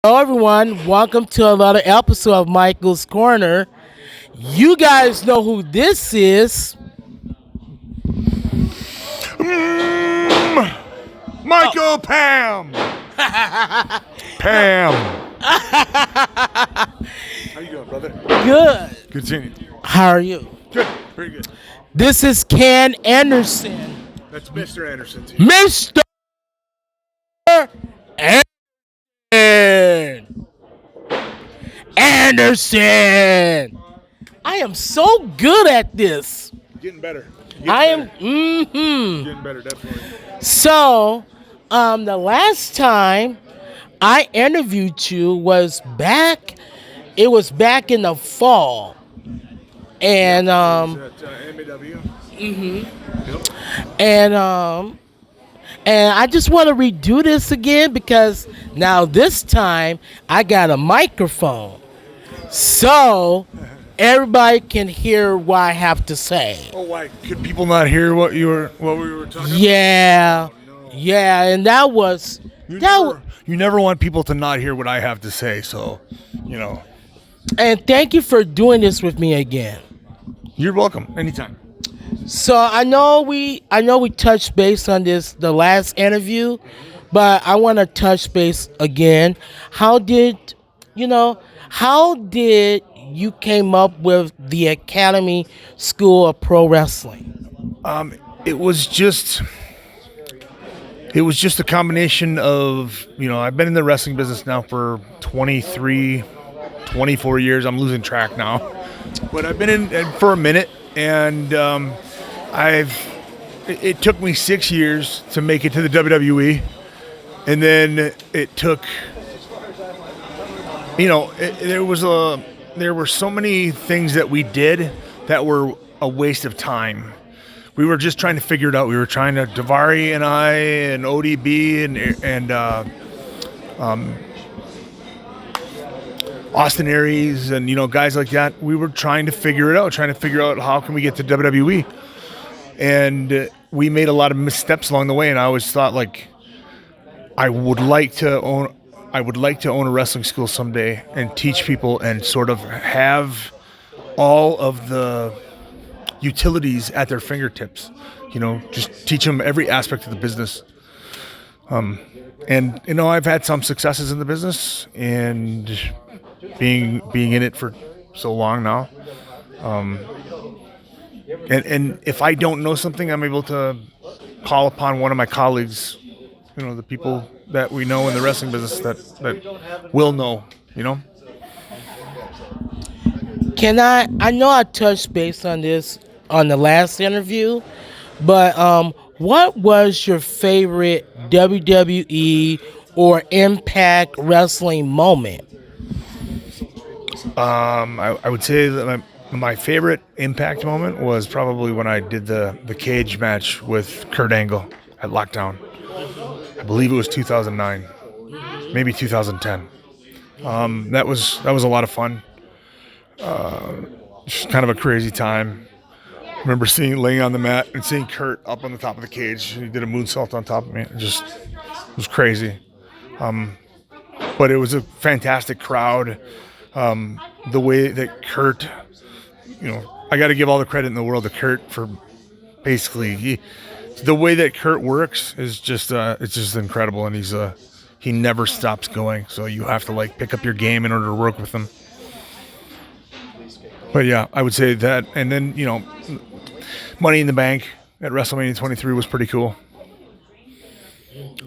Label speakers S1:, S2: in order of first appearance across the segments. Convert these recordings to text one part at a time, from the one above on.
S1: Hello, everyone. Welcome to another episode of Michael's Corner. You guys know who this is.
S2: Mm,
S1: Oh,
S2: Michael Pam. Pam. How you doing, brother?
S1: good.
S2: Good seeing you.
S1: How are you?
S2: Good. Very good.
S1: This is Ken Anderson.
S2: That's Mr. Anderson.
S1: Mr. Anderson. Anderson. I am so good at this.
S2: Getting better.
S1: I am.
S2: Getting better, definitely.
S1: So, the last time I interviewed you was back. It was back in the fall, and
S2: At MAW.
S1: and um, and I just want to redo this again because now this time I got a microphone, so everybody can hear what I have to say.
S2: Oh, why? Could people not hear what we were talking about?
S1: Yeah, yeah, and that was
S2: You
S1: that.
S2: never, you never want people to not hear what I have to say, so,
S1: And thank you for doing this with me again.
S2: you're welcome. Anytime.
S1: So I know we touched base on this the last interview, but I want to touch base again. How did you came up with the Academy School of Pro Wrestling?
S2: It was just a combination of, I've been in the wrestling business now for 23, 24 years. I'm losing track now, but I've been in for a minute, and it took me 6 years to make it to the WWE, and then it took, there were so many things that we did that were a waste of time. We were just trying to figure it out. We were trying to, Davari and I and ODB and Austin Aries and, guys like that. We were trying to figure it out, trying to figure out how can we get to WWE. And we made a lot of missteps along the way. And I always thought, like, I would like to own a wrestling school someday and teach people and sort of have all of the utilities at their fingertips, just teach them every aspect of the business. And I've had some successes in the business and being in it for so long now. And if I don't know something, I'm able to call upon one of my colleagues, the people that we know in the wrestling business that will know,
S1: I know I touched base on this on the last interview, but what was your favorite WWE or Impact Wrestling moment?
S2: I would say that my favorite Impact moment was probably when I did the cage match with Kurt Angle at Lockdown. I believe it was 2009, maybe 2010. That was a lot of fun. Just kind of a crazy time. I remember laying on the mat and seeing Kurt up on the top of the cage. He did a moonsault on top of me. It was crazy. But it was a fantastic crowd. The way that Kurt, I got to give all the credit in the world to Kurt for basically the way that Kurt works is just it's just incredible, and he never stops going. So you have to pick up your game in order to work with him. But yeah, I would say that, and then Money in the Bank at WrestleMania 23 was pretty cool.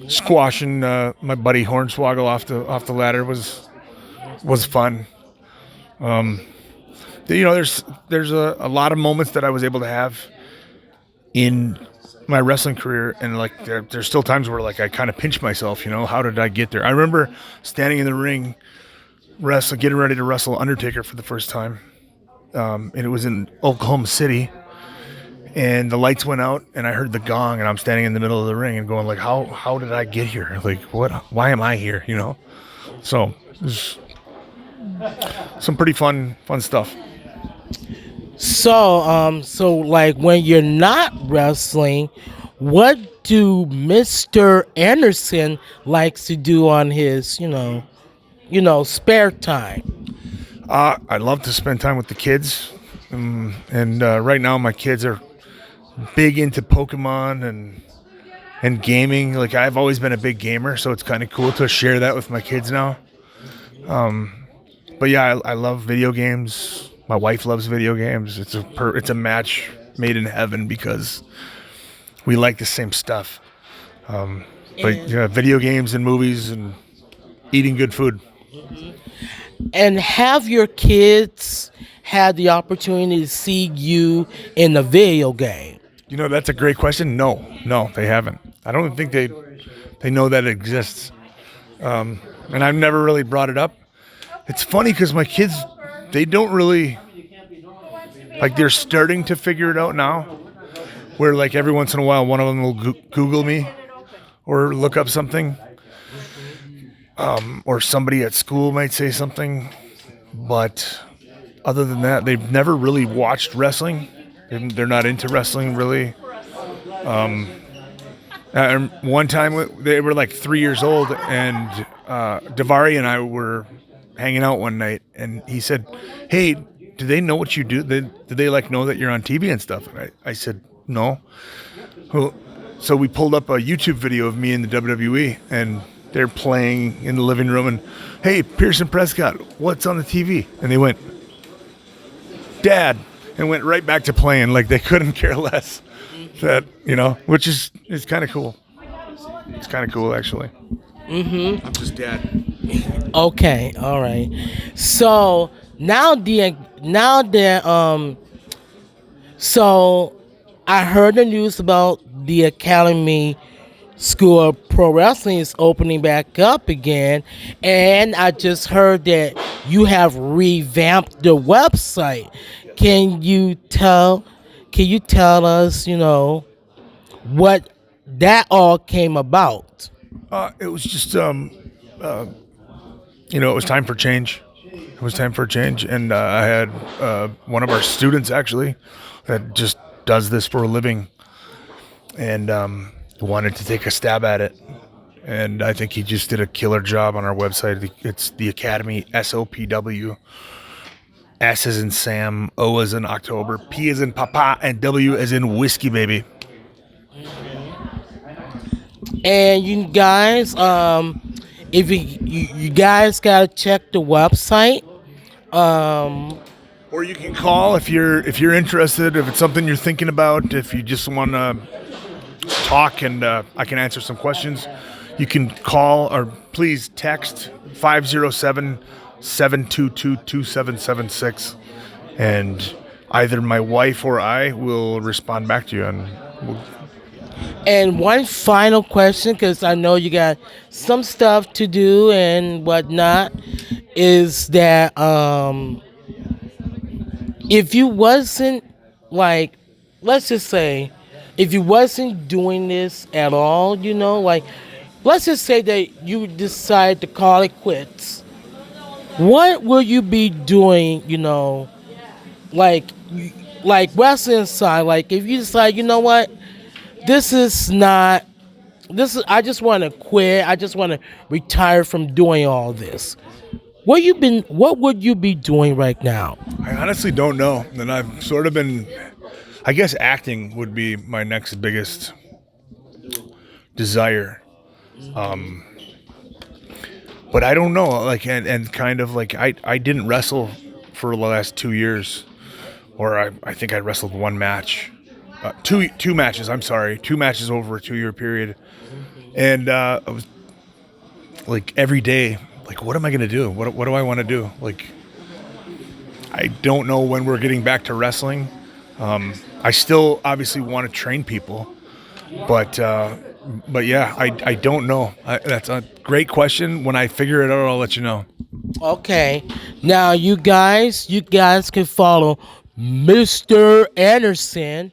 S2: Squashing my buddy Hornswoggle off the ladder was fun. There's a lot of moments that I was able to have in my wrestling career, and there's still times where I kind of pinch myself. How did I get there? I remember standing in the ring, getting ready to wrestle Undertaker for the first time, and it was in Oklahoma City. And the lights went out, and I heard the gong, and I'm standing in the middle of the ring and going how did I get here? Why am I here? So there's some pretty fun stuff.
S1: So when you're not wrestling, what do Mr. Anderson likes to do on his, spare time?
S2: I love to spend time with the kids, and right now my kids are big into Pokemon and gaming. Like I've always been a big gamer, so it's kind of cool to share that with my kids now. But yeah, I love video games. My wife loves video games. It's a match made in heaven because we like the same stuff. But
S1: And
S2: yeah, video games and movies and eating good food.
S1: and have your kids had the opportunity to see you in a video game?
S2: That's a great question. No, they haven't. I don't think they know that it exists. And I've never really brought it up. It's funny because my kids, they don't really like. They're starting to figure it out now. Where like every once in a while, one of them will Google me or look up something, or somebody at school might say something. But other than that, they've never really watched wrestling. They're not into wrestling really. One time they were like 3 years old, and Davari and I were hanging out one night, and he said, "Hey, do they know what you do? Do they like know that you're on TV and stuff?" And I said, "No." Well, so we pulled up a YouTube video of me in the WWE, and they're playing in the living room, and hey, Pearson Prescott, what's on the TV? And they went, "Dad," and went right back to playing like they couldn't care less. That which is kind of cool. It's kind of cool actually. I'm just dad.
S1: Okay, all right. So so I heard the news about the Academy School of Pro Wrestling is opening back up again, and I just heard that you have revamped the website. Can you tell? Can you tell us, what that all came about?
S2: It was just it was time for change. It was time for a change, and I had one of our students actually that just does this for a living, and wanted to take a stab at it. And I think he just did a killer job on our website. It's the Academy SOPW. S as in Sam, O as in October, P as in Papa, and W as in Whiskey Baby.
S1: And you guys, if you guys gotta check the website.
S2: Or you can call if you're interested. If it's something you're thinking about, if you just want to talk and I can answer some questions, you can call or please text 507-722-2776, and either my wife or I will respond back to you.
S1: And one final question, because I know you got some stuff to do and whatnot, is that if you wasn't like, let's just say, if you wasn't doing this at all, like, let's just say that you decide to call it quits. What will you be doing? Like, like wrestling side. Like, if you decide, you know what, this is not. This is. I just want to quit. I just want to retire from doing all this. What would you be doing right now?
S2: I honestly don't know. And I've sort of been, I guess acting would be my next biggest desire. But I don't know. Like, and kind of like, I didn't wrestle for the last 2 years, or I think I wrestled one match. Two matches, I'm sorry. 2 matches over a 2-year period. And I was like every day, like, what am I going to do? What do I want to do? Like, I don't know when we're getting back to wrestling. I still obviously want to train people, but yeah, I don't know. That's a great question. When I figure it out, I'll let you know.
S1: Okay. Now you guys can follow Mr. Anderson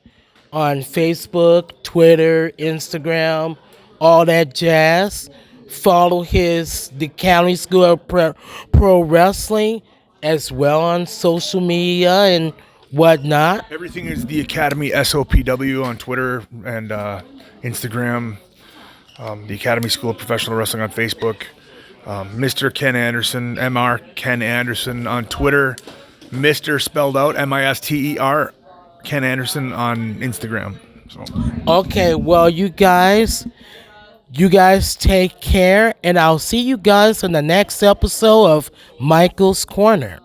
S1: on Facebook, Twitter, Instagram, all that jazz. Follow the County School of Pro Wrestling as well on social media and whatnot.
S2: Everything is the Academy SOPW on Twitter and Instagram. The Academy School of Professional Wrestling on Facebook. Mr. Ken Anderson, Mr. Ken Anderson on Twitter, Mr. spelled out Mister Ken Anderson on Instagram. So
S1: Okay, well, you guys take care, and I'll see you guys in the next episode of Michael's Corner.